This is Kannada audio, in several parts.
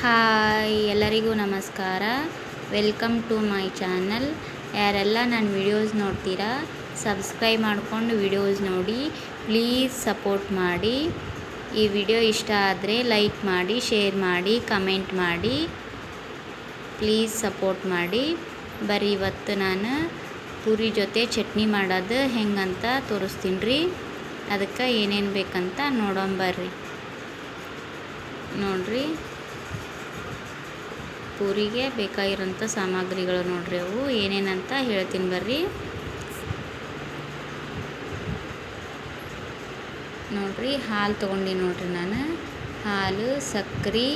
ಹಾಯ್ ಎಲ್ಲರಿಗೂ ನಮಸ್ಕಾರ. Welcome to my channel. ಯಾರೆಲ್ಲ ನನ್ನ ವಿಡಿಯೋಸ್ ನೋಡ್ತೀರಾ ಸಬ್ಸ್ಕ್ರೈಬ್ ಮಾಡ್ಕೊಂಡು ವಿಡಿಯೋಸ್ ನೋಡಿ, ಪ್ಲೀಸ್ ಸಪೋರ್ಟ್ ಮಾಡಿ. ಈ ವಿಡಿಯೋ ಇಷ್ಟ ಆದರೆ ಲೈಕ್ ಮಾಡಿ, ಶೇರ್ ಮಾಡಿ, ಕಮೆಂಟ್ ಮಾಡಿ, ಪ್ಲೀಸ್ ಸಪೋರ್ಟ್ ಮಾಡಿ. ಬರೀ ಇವತ್ತು ನಾನು ಪೂರಿ ಜೊತೆ ಚಟ್ನಿ ಮಾಡೋದು ಹೆಂಗಂತ ತೋರಿಸ್ತೀನಿ ರೀ. ಅದಕ್ಕೆ ಏನೇನು ಬೇಕಂತ ನೋಡೋಂಬರ್ರಿ. ನೋಡ್ರಿ, ಪೂರಿಗೆ ಬೇಕಾಗಿರೋಂಥ ಸಾಮಗ್ರಿಗಳು ನೋಡ್ರಿ, ಅವು ಏನೇನಂತ ಹೇಳ್ತೀನಿ ಬರ್ರಿ. ನೋಡ್ರಿ, ಹಾಲು ತೊಗೊಂಡು ನೋಡ್ರಿ, ನಾನು ಹಾಲು, ಸಕ್ಕರೆ,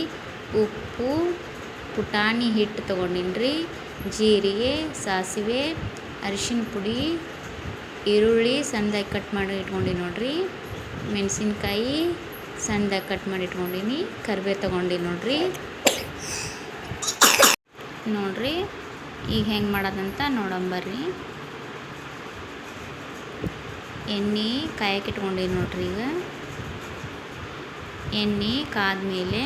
ಉಪ್ಪು, ಪುಟಾಣಿ ಹಿಟ್ಟು ತೊಗೊಂಡಿನ್ರಿ, ಜೀರಿಗೆ, ಸಾಸಿವೆ, ಅರಿಶಿನ ಪುಡಿ, ಈರುಳ್ಳಿ ಸಣ್ಣದಾಗಿ ಕಟ್ ಮಾಡಿ ಇಟ್ಕೊಂಡಿನಿ ನೋಡ್ರಿ, ಮೆಣಸಿನ್ಕಾಯಿ ಸಣ್ಣದಾಗಿ ಕಟ್ ಮಾಡಿ ಇಟ್ಕೊಂಡಿನಿ, ಕರಿಬೇವು ತೊಗೊಂಡಿನಿ ನೋಡ್ರಿ. ನೋಡ್ರಿ, ಈಗ ಹೆಂಗೆ ಮಾಡೋದಂತ ನೋಡಂಬರ್ರಿ. ಎಣ್ಣೆ ಕಾಯಕ್ಕೆ ಇಟ್ಕೊಂಡಿನಿ ನೋಡ್ರಿ. ಈಗ ಎಣ್ಣೆ ಕಾದ್ಮೇಲೆ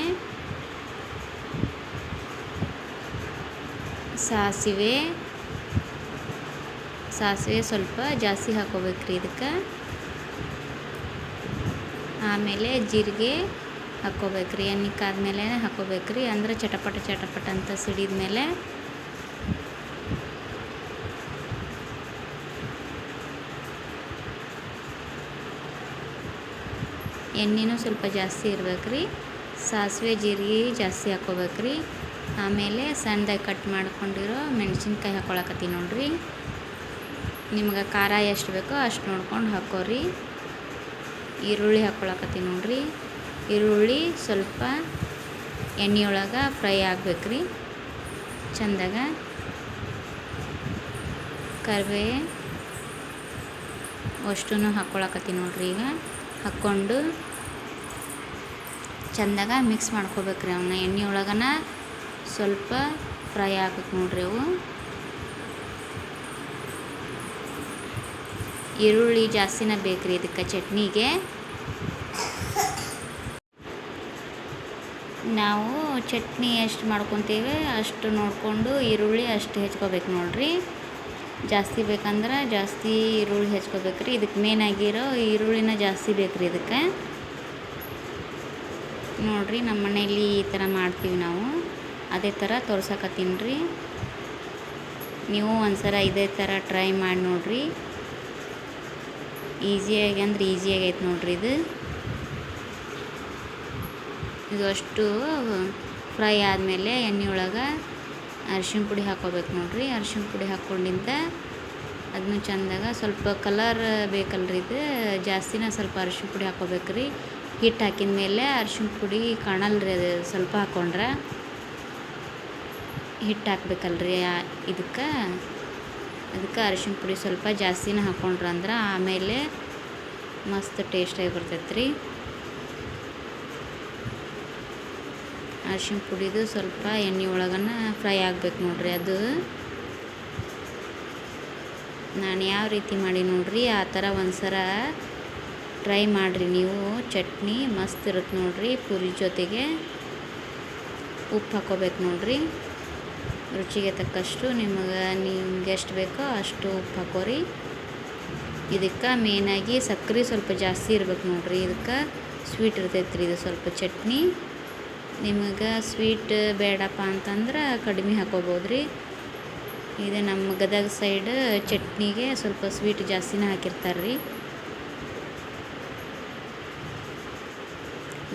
ಸಾಸಿವೆ ಸ್ವಲ್ಪ ಜಾಸ್ತಿ ಹಾಕೋಬೇಕ್ರಿ ಇದಕ್ಕೆ. ಆಮೇಲೆ ಜೀರಿಗೆ ಹಾಕ್ಕೋಬೇಕ್ರಿ. ಎಣ್ಣೆ ಕಾದ್ಮೇಲೆ ಹಾಕ್ಕೋಬೇಕ್ರಿ, ಅಂದ್ರೆ ಚಟಪಟ ಅಂತ ಸಿಡಿದ ಮೇಲೆ ಎಣ್ಣೆನೂ ಸ್ವಲ್ಪ ಜಾಸ್ತಿ ಇರ್ಬೇಕ್ರಿ. ಸಾಸಿವೆ ಜೀರಿಗೆ ಜಾಸ್ತಿ ಹಾಕ್ಕೋಬೇಕ್ರಿ. ಆಮೇಲೆ ಸಣ್ಣದಾಗಿ ಕಟ್ ಮಾಡ್ಕೊಂಡಿರೋ ಮೆಣಸಿನ್ಕಾಯಿ ಹಾಕ್ಕೊಳಕತ್ತೀನಿ ನೋಡ್ರಿ. ನಿಮ್ಗೆ ಖಾರ ಎಷ್ಟು ಬೇಕೋ ಅಷ್ಟು ನೋಡ್ಕೊಂಡು ಹಾಕೋರಿ. ಈರುಳ್ಳಿ ಹಾಕ್ಕೊಳಕತ್ತೀನಿ ನೋಡ್ರಿ. ಈರುಳ್ಳಿ ಸ್ವಲ್ಪ ಎಣ್ಣೆಯೊಳಗೆ ಫ್ರೈ ಆಗಬೇಕ್ರಿ ಚಂದಾಗ. ಕರಿಬೇ ಅಷ್ಟೂ ಹಾಕ್ಕೊಳಕತ್ತೀನಿ ನೋಡ್ರಿ. ಈಗ ಹಾಕ್ಕೊಂಡು ಚಂದಾಗ ಮಿಕ್ಸ್ ಮಾಡ್ಕೋಬೇಕ್ರಿ. ಅವನ್ನ ಎಣ್ಣೆಯೊಳಗನ ಸ್ವಲ್ಪ ಫ್ರೈ ಆಗ್ಬೇಕು ನೋಡ್ರಿ. ಅವು ಈರುಳ್ಳಿ ಜಾಸ್ತಿನ ಬೇಕ್ರಿ ಇದಕ್ಕೆ ಚಟ್ನಿಗೆ. ನಾವು ಚಟ್ನಿ ಎಷ್ಟು ಮಾಡ್ಕೊತೀವಿ ಅಷ್ಟು ನೋಡಿಕೊಂಡು ಈರುಳ್ಳಿ ಅಷ್ಟು ಹೆಚ್ಕೋಬೇಕು ನೋಡ್ರಿ. ಜಾಸ್ತಿ ಬೇಕಂದ್ರೆ ಜಾಸ್ತಿ ಈರುಳ್ಳಿ ಹೆಚ್ಕೋಬೇಕ್ರಿ. ಇದಕ್ಕೆ ಮೇನ್ ಆಗಿರೋ ಈರುಳ್ಳಿನ ಜಾಸ್ತಿ ಬೇಕ್ರಿ ಇದಕ್ಕೆ. ನೋಡ್ರಿ, ನಮ್ಮ ಮನೆಯಲ್ಲಿ ಈ ಥರ ಮಾಡ್ತೀವಿ ನಾವು, ಅದೇ ಥರ ತೋರ್ಸಕತ್ತೀನಿ ರೀ. ನೀವು ಒಂದ್ಸಲ ಇದೇ ಥರ ಟ್ರೈ ಮಾಡಿ ನೋಡ್ರಿ. ಈಸಿಯಾಗಿ ಅಂದ್ರೆ ಈಸಿಯಾಗೈತೆ ನೋಡ್ರಿ. ಇದು ಅಷ್ಟು ಫ್ರೈ ಆದಮೇಲೆ ಎಣ್ಣೆ ಒಳಗೆ ಅರಿಶಿನ ಪುಡಿ ಹಾಕ್ಕೋಬೇಕು ನೋಡ್ರಿ. ಅರಿಶಿನ ಪುಡಿ ಹಾಕ್ಕೊಂಡಿಂದ ಅದನ್ನು ಚಂದಾಗ ಸ್ವಲ್ಪ ಕಲರ್ ಬೇಕಲ್ರಿ, ಇದು ಜಾಸ್ತಿನ ಸ್ವಲ್ಪ ಅರಿಶಿನ ಪುಡಿ ಹಾಕ್ಕೋಬೇಕ್ರಿ. ಹಿಟ್ಟು ಹಾಕಿದ ಮೇಲೆ ಅರಿಶಿನ ಪುಡಿ ಕಾಣಲ್ರಿ, ಅದು ಸ್ವಲ್ಪ ಹಾಕ್ಕೊಂಡ್ರೆ. ಹಿಟ್ಟು ಹಾಕ್ಬೇಕಲ್ರಿ ಅದಕ್ಕೆ ಅರಿಶಿನ ಪುಡಿ ಸ್ವಲ್ಪ ಜಾಸ್ತಿನ ಹಾಕ್ಕೊಂಡ್ರೆ ಆಮೇಲೆ ಮಸ್ತ್ ಟೇಸ್ಟಾಗಿ ಬರ್ತೈತ್ರಿ. ಅರಿಶಿನ ಪುಡಿದು ಸ್ವಲ್ಪ ಎಣ್ಣೆ ಒಳಗನ ಫ್ರೈ ಆಗ್ಬೇಕು ನೋಡ್ರಿ. ಅದು ನಾನು ಯಾವ ರೀತಿ ಮಾಡಿ ನೋಡ್ರಿ, ಆ ಥರ ಒಂದ್ಸಲ ಟ್ರೈ ಮಾಡಿರಿ ನೀವು. ಚಟ್ನಿ ಮಸ್ತ್ ಇರುತ್ತೆ ನೋಡ್ರಿ. ಪೂರಿ ಜೊತೆಗೆ ಉಪ್ಪು ಹಾಕ್ಕೋಬೇಕು ನೋಡ್ರಿ, ರುಚಿಗೆ ತಕ್ಕಷ್ಟು. ನಿಮ್ಗೆ ಎಷ್ಟು ಬೇಕೋ ಅಷ್ಟು ಉಪ್ಪು ಹಾಕೋರಿ. ಇದಕ್ಕೆ ಮೇನಾಗಿ ಸಕ್ಕರೆ ಸ್ವಲ್ಪ ಜಾಸ್ತಿ ಇರ್ಬೇಕು ನೋಡ್ರಿ. ಇದಕ್ಕೆ ಸ್ವೀಟ್ ಇರ್ತೈತ್ರಿ ಇದು ಸ್ವಲ್ಪ ಚಟ್ನಿ. ನಿಮಗೆ ಸ್ವೀಟ್ ಬೇಡಪ್ಪ ಅಂತಂದ್ರೆ ಕಡಿಮೆ ಹಾಕೋಬೋದ್ರಿ. ಇದು ನಮ್ಮ ಗದಗ ಸೈಡ್ ಚಟ್ನಿಗೆ ಸ್ವಲ್ಪ ಸ್ವೀಟ್ ಜಾಸ್ತಿನೇ ಹಾಕಿರ್ತಾರೆ ರೀ.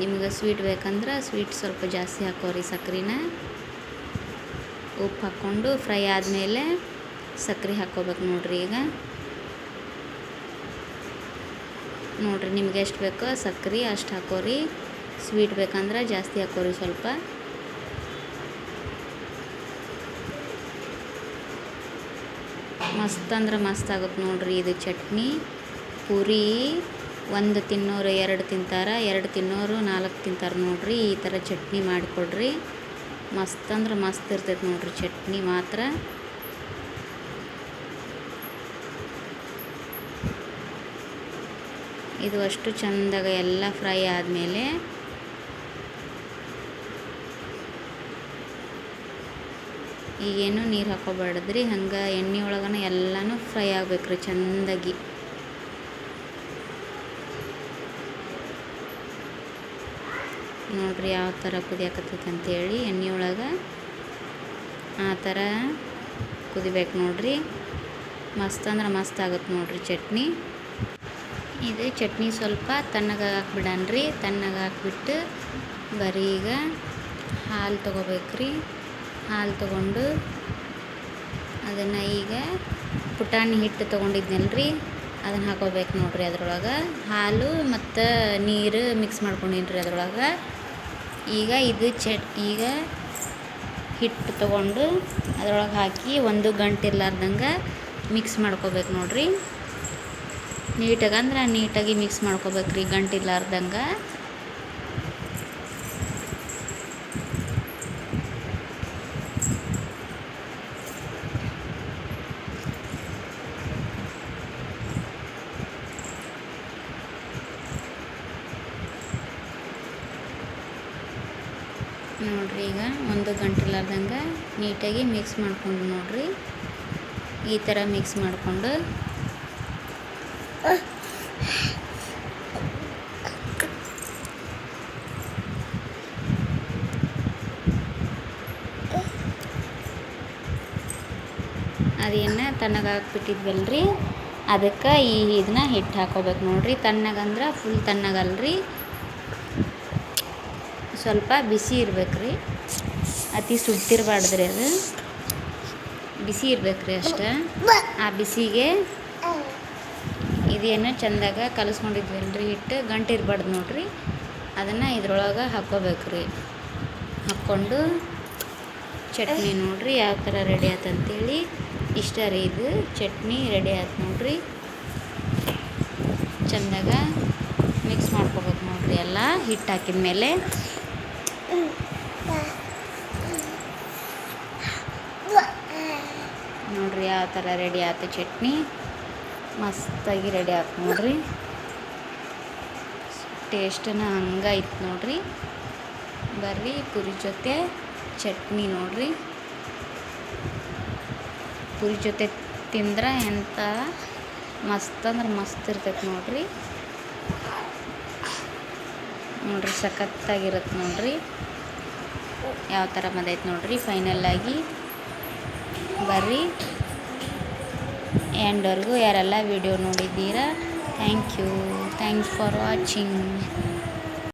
ನಿಮ್ಗೆ ಸ್ವೀಟ್ ಬೇಕಂದ್ರೆ ಸ್ವೀಟ್ ಸ್ವಲ್ಪ ಜಾಸ್ತಿ ಹಾಕೋರಿ ಸಕ್ಕರೆನ. ಉಪ್ಪು ಹಾಕ್ಕೊಂಡು ಫ್ರೈ ಆದಮೇಲೆ ಸಕ್ಕರೆ ಹಾಕ್ಕೋಬೇಕು ನೋಡ್ರಿ. ಈಗ ನೋಡ್ರಿ, ನಿಮ್ಗೆ ಎಷ್ಟು ಬೇಕೋ ಸಕ್ಕರೆ ಅಷ್ಟು ಹಾಕೋರಿ. ಸ್ವೀಟ್ ಬೇಕಂದ್ರೆ ಜಾಸ್ತಿ ಹಾಕೋರಿ ಸ್ವಲ್ಪ. ಮಸ್ತ್ ಅಂದ್ರೆ ಮಸ್ತ್ ಆಗುತ್ತೆ ನೋಡ್ರಿ ಇದು ಚಟ್ನಿ. ಪೂರಿ 1 ತಿನ್ನೋರು 2 ತಿಂತಾರೆ, 2 ತಿನ್ನೋರು 4 ತಿಂತಾರೆ ನೋಡ್ರಿ. ಈ ಥರ ಚಟ್ನಿ ಮಾಡಿಕೊಡ್ರಿ, ಮಸ್ತ್ ಅಂದ್ರೆ ಮಸ್ತ್ ಇರ್ತೈತೆ ನೋಡ್ರಿ ಚಟ್ನಿ ಮಾತ್ರ. ಇದು ಅಷ್ಟು ಚಂದಾಗ ಎಲ್ಲ ಫ್ರೈ ಆದಮೇಲೆ ಈಗೇನು ನೀರು ಹಾಕೋಬಾರ್ದ್ರಿ, ಹಂಗೆ ಎಣ್ಣೆ ಒಳಗನ ಎಲ್ಲನೂ ಫ್ರೈ ಆಗ್ಬೇಕ್ರಿ ಚೆಂದಾಗಿ. ನೋಡ್ರಿ ಯಾವ ಥರ ಕುದಿಯಾಕತ್ತೈತೆ ಅಂತೇಳಿ ಎಣ್ಣೆ ಒಳಗೆ ಆ ಥರ ಕುದಿಬೇಕು ನೋಡ್ರಿ. ಮಸ್ತ್ ಅಂದ್ರೆ ಮಸ್ತ್ ಆಗುತ್ತೆ ನೋಡ್ರಿ ಚಟ್ನಿ. ಇದು ಚಟ್ನಿ ಸ್ವಲ್ಪ ತಣ್ಣಗೆ ಹಾಕ್ಬಿಡನ್ರಿ. ತಣ್ಣಗೆ ಹಾಕ್ಬಿಟ್ಟು ಬರೀ ಈಗ ಹಾಲು ತೊಗೋಬೇಕ್ರಿ. ಹಾಲು ತೊಗೊಂಡು ಅದನ್ನು ಈಗ ಪುಟಾಣಿ ಹಿಟ್ಟು ತೊಗೊಂಡಿದ್ನಲ್ರಿ ಅದನ್ನು ಹಾಕೋಬೇಕು ನೋಡ್ರಿ. ಅದ್ರೊಳಗೆ ಹಾಲು ಮತ್ತು ನೀರು ಮಿಕ್ಸ್ ಮಾಡ್ಕೊಂಡಿನ್ರಿ ಅದ್ರೊಳಗೆ. ಈಗ ಇದು ಈಗ ಹಿಟ್ಟು ತೊಗೊಂಡು ಅದ್ರೊಳಗೆ ಹಾಕಿ ಒಂದು ಗಂಟೆ ಇರ್ಲಾರ್ದಂಗೆ ಮಿಕ್ಸ್ ಮಾಡ್ಕೋಬೇಕು ನೋಡ್ರಿ. ನೀಟಾಗಿ ಅಂದ್ರೆ ನೀಟಾಗಿ ಮಿಕ್ಸ್ ಮಾಡ್ಕೋಬೇಕ್ರಿ ಗಂಟೆ ಇರ್ಲಾರ್ದಂಗೆ. ನೋಡ್ರಿ ಈಗ ಒಂದು ಗಂಟೆ ಇರ್ಲಾರ್ದಂಗೆ ನೀಟಾಗಿ ಮಿಕ್ಸ್ ಮಾಡ್ಕೊಂಡು ನೋಡ್ರಿ. ಈ ಥರ ಮಿಕ್ಸ್ ಮಾಡಿಕೊಂಡು ಅದೇನು ತಣ್ಣಗೆ ಹಾಕ್ಬಿಟ್ಟಿದ್ವಲ್ರಿ ಅದಕ್ಕೆ ಇದನ್ನ ಹಿಟ್ಟು ಹಾಕೋಬೇಕು ನೋಡ್ರಿ. ತಣ್ಣಗಂದ್ರೆ ಫುಲ್ ತಣ್ಣಗಲ್ರಿ, ಸ್ವಲ್ಪ ಬಿಸಿ ಇರ್ಬೇಕ್ರಿ, ಅತಿ ಸುಡ್ತಿರ್ಬಾರ್ದ್ರಿ. ಅದು ಬಿಸಿ ಇರ್ಬೇಕ್ರಿ ಅಷ್ಟೇ. ಆ ಬಿಸಿಗೆ ಇದೇನು ಚೆಂದಾಗ ಕಲಿಸ್ಕೊಂಡಿದ್ವಲ್ರಿ ಹಿಟ್ಟು ಗಂಟೆ ಇರಬಾರ್ದು ನೋಡ್ರಿ. ಅದನ್ನು ಇದ್ರೊಳಗೆ ಹಾಕ್ಕೋಬೇಕ್ರಿ. ಹಾಕ್ಕೊಂಡು ಚಟ್ನಿ ನೋಡ್ರಿ ಯಾವ ಥರ ರೆಡಿ ಆಯ್ತಂತೇಳಿ. ಇಷ್ಟ ರೀ ಇದು ಚಟ್ನಿ ರೆಡಿ ಆಯ್ತು ನೋಡ್ರಿ. ಚೆಂದಾಗ ಮಿಕ್ಸ್ ಮಾಡ್ಕೋಬೇಕು ನೋಡ್ರಿ ಎಲ್ಲ ಹಿಟ್ಟು ಹಾಕಿದ ಮೇಲೆ. ನೋಡ್ರಿ ಯಾವ ಥರ ರೆಡಿ ಆಯ್ತು ಚಟ್ನಿ. ಮಸ್ತಾಗಿ ರೆಡಿ ಆಯ್ತು ನೋಡ್ರಿ. ಟೇಸ್ಟನ್ನ ಹಂಗೆ ಐತೆ ನೋಡ್ರಿ. ಬರ್ರಿ ಪುರಿ ಜೊತೆ ಚಟ್ನಿ ನೋಡ್ರಿ. ಪುರಿ ಜೊತೆ ತಿಂದ್ರೆ ಎಂಥ ಮಸ್ತ್ ಅಂದ್ರೆ ಮಸ್ತ್ ಇರ್ತೈತೆ ನೋಡ್ರಿ. ನೋಡ್ರಿ ಸಖತ್ತಾಗಿರುತ್ತೆ ನೋಡ್ರಿ. ಯಾವ ಥರ ಬಂದೈತೆ ನೋಡ್ರಿ ಫೈನಲ್ಲಾಗಿ. ಬರ್ರಿ ಎಂಡ್ವರೆಗೂ ಯಾರೆಲ್ಲ ವಿಡಿಯೋ ನೋಡಿದ್ದೀರಾ ಥ್ಯಾಂಕ್ ಯು ಫಾರ್ ವಾಚಿಂಗ್.